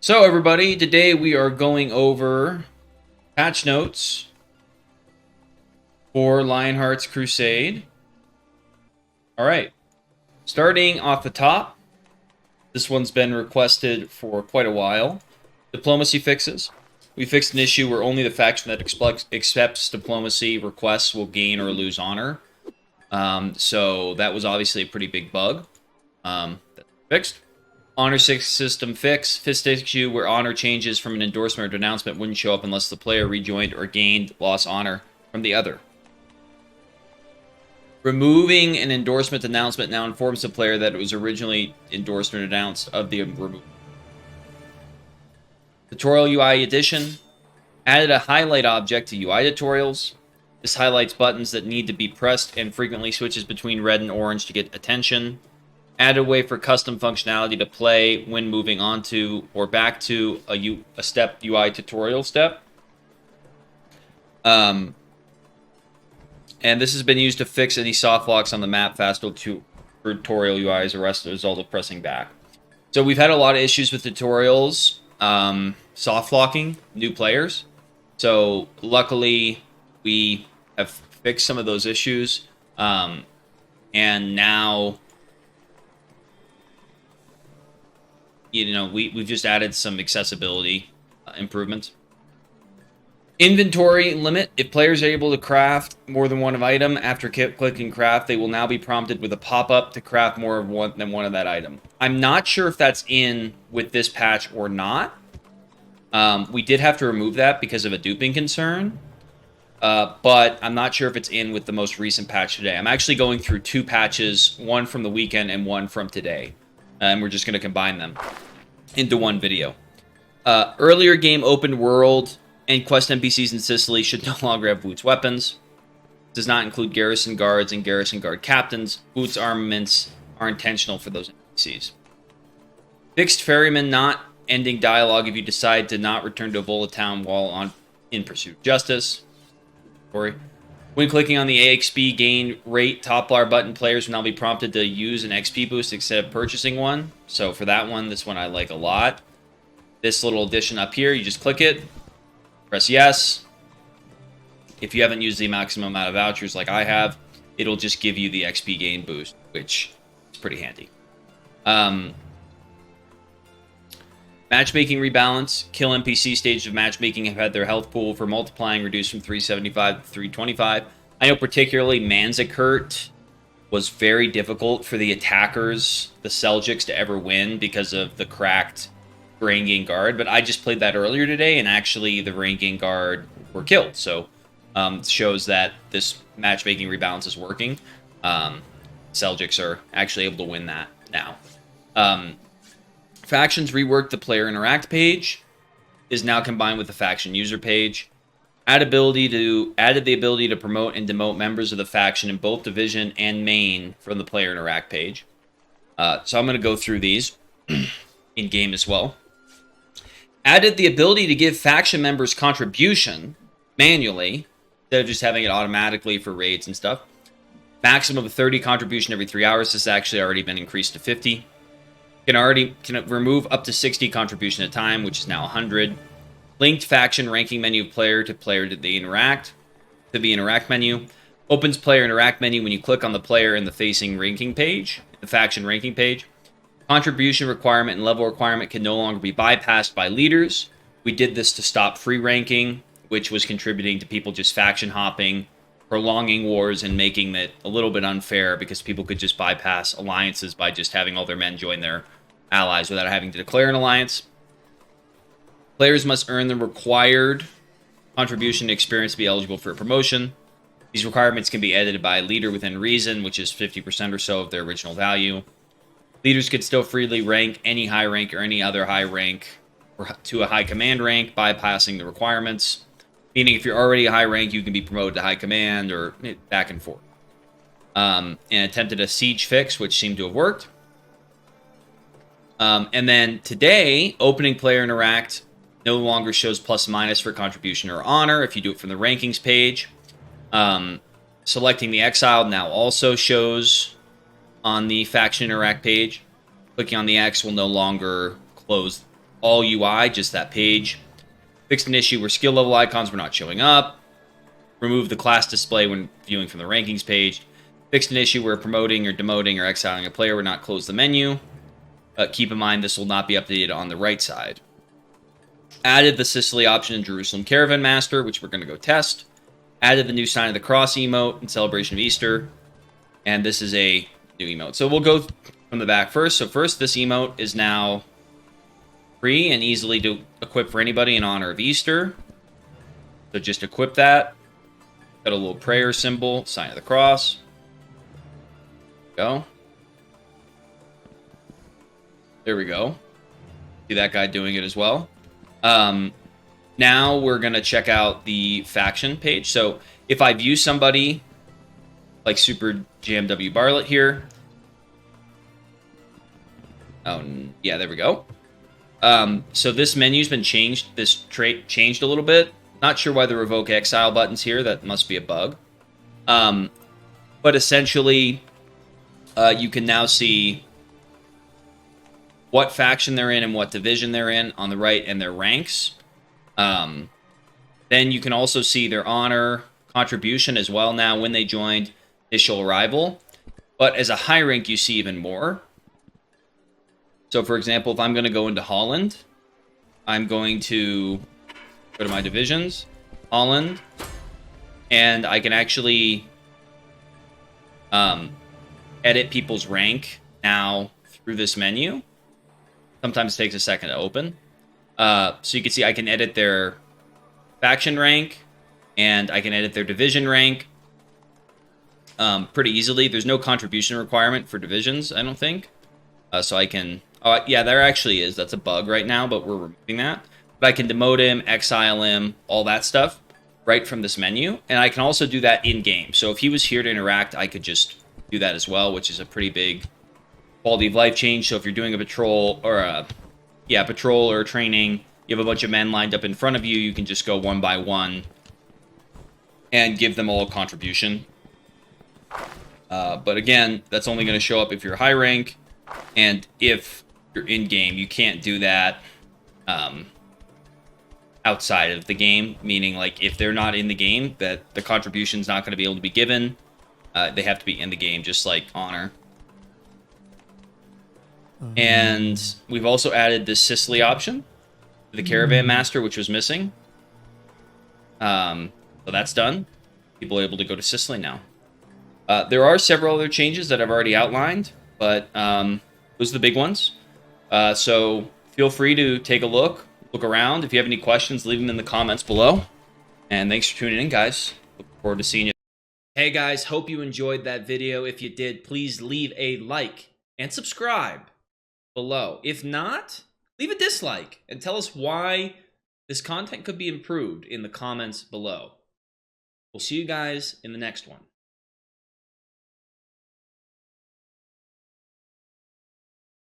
So everybody, today we are going over patch notes for Lionhearts Crusade. All right, starting off the top, this one's been requested for quite a while. Diplomacy fixes. We fixed an issue where only the faction that accepts diplomacy requests will gain or lose honor. So that was obviously a pretty big bug. That's fixed. Honor 6 system fix. Fixed issue where honor changes from an endorsement or denouncement wouldn't show up unless the player rejoined or gained lost honor from the other. Removing an endorsement denouncement now informs the player that it was originally endorsed or denounced of the removal. Tutorial UI addition. Added a highlight object to UI tutorials. This highlights buttons that need to be pressed and frequently switches between red and orange to get attention. Add a way for custom functionality to play when moving on to or back to a step UI tutorial step. And this has been used to fix any soft locks on the map faster to tutorial UI as a result of pressing back. So we've had a lot of issues with tutorials, soft locking new players. So luckily we have fixed some of those issues. And now, we've just added some accessibility improvements. Inventory limit. If players are able to craft more than one item after clicking craft, they will now be prompted with a pop-up to craft more than one of that item. I'm not sure if that's in with this patch or not. We did have to remove that because of a duping concern. But I'm not sure if it's in with the most recent patch today. I'm actually going through two patches, one from the weekend and one from today. And we're just going to combine them into one video. Earlier game open world and quest NPCs in Sicily should no longer have boots weapons. Does not include garrison guards and garrison guard captains. Boots armaments are intentional for those NPCs. Fixed ferryman not ending dialogue if you decide to not return to Avola town while in pursuit of justice. When clicking on the AXP gain rate top bar button, players will now be prompted to use an XP boost instead of purchasing one. So for that one, this one I like a lot. This little addition up here, you just click it, press yes. If you haven't used the maximum amount of vouchers like I have, it'll just give you the XP gain boost, which is pretty handy. Matchmaking rebalance. Kill NPC stages of matchmaking have had their health pool for multiplying reduced from 375 to 325. I know particularly Manzikert was very difficult for the attackers, the Seljuks, to ever win because of the cracked Varangian Guard. But I just played that earlier today, and actually the Varangian Guard were killed. So shows that this matchmaking rebalance is working. Seljuks are actually able to win that now. Factions reworked. The player interact page is now combined with the faction user page. Added the ability to promote and demote members of the faction in both division and main from the player interact page. So I'm going to go through these in game as well. Added the ability to give faction members contribution manually instead of just having it automatically for raids and stuff. Maximum of 30 contribution every 3 hours. This has actually already been increased to 50. Can remove up to 60 contribution at a time, which is now 100. Linked faction ranking menu of player to the interact menu. Opens player interact menu when you click on the player in the facing ranking page, the faction ranking page. Contribution requirement and level requirement can no longer be bypassed by leaders. We did this to stop free ranking, which was contributing to people just faction hopping, prolonging wars, and making it a little bit unfair because people could just bypass alliances by just having all their men join their allies without having to declare an alliance. Players must earn the required contribution experience to be eligible for a promotion. These requirements can be edited by a leader within reason, which is 50% or so of their original value. Leaders could still freely rank any high rank or any other high rank or to a high command rank, bypassing the requirements. Meaning if you're already a high rank, you can be promoted to high command or back and forth. And attempted a siege fix, which seemed to have worked. And then today, opening player interact no longer shows plus minus for contribution or honor if you do it from the rankings page. Selecting the exiled now also shows on the faction interact page. Clicking on the X will no longer close all UI, just that page. Fixed an issue where skill level icons were not showing up. Remove the class display when viewing from the rankings page. Fixed an issue where promoting or demoting or exiling a player would not close the menu. Keep in mind this will not be updated on the right side. Added the Sicily option in Jerusalem Caravan Master, which we're going to go test. Added the new Sign of the Cross emote in celebration of Easter. And this is a new emote. So we'll go from the back first. So first, this emote is now free and easily to equip for anybody in honor of Easter. So just equip that. Got a little prayer symbol, Sign of the Cross. Go. There we go. See that guy doing it as well. Now we're going to check out the faction page. So if I view somebody like Super JMW Bartlett here. Oh, yeah, there we go. So this menu's been changed. This trait changed a little bit. Not sure why the Revoke Exile button's here. That must be a bug. But essentially, you can now see what faction they're in and what division they're in on the right and their ranks. Then you can also see their honor contribution as well now when they joined initial arrival. But as a high rank, you see even more. So for example, if I'm going to go into Holland, I'm going to go to my divisions, Holland, and I can actually edit people's rank now through this menu. Sometimes it takes a second to open. So you can see I can edit their faction rank, and I can edit their division rank pretty easily. There's no contribution requirement for divisions, I don't think. So I can... Oh, yeah, there actually is. That's a bug right now, but we're removing that. But I can demote him, exile him, all that stuff right from this menu. And I can also do that in-game. So if he was here to interact, I could just do that as well, which is a pretty big quality of life change. So if you're doing a patrol or a patrol or training, you have a bunch of men lined up in front of you, you can just go one by one and give them all a contribution. But again, that's only going to show up if you're high rank, and if you're in game, you can't do that outside of the game. Meaning, like, if they're not in the game, that the contribution's not going to be able to be given. They have to be in the game, just like honor. And we've also added this Sicily option, the Caravan Master, which was missing. So that's done. People are able to go to Sicily now. There are several other changes that I've already outlined, but those are the big ones. So feel free to take a look around. If you have any questions, leave them in the comments below. And thanks for tuning in, guys. Look forward to seeing you. Hey, guys, hope you enjoyed that video. If you did, please leave a like and subscribe below. If not, leave a dislike and tell us why this content could be improved in the comments below. We'll see you guys in the next one.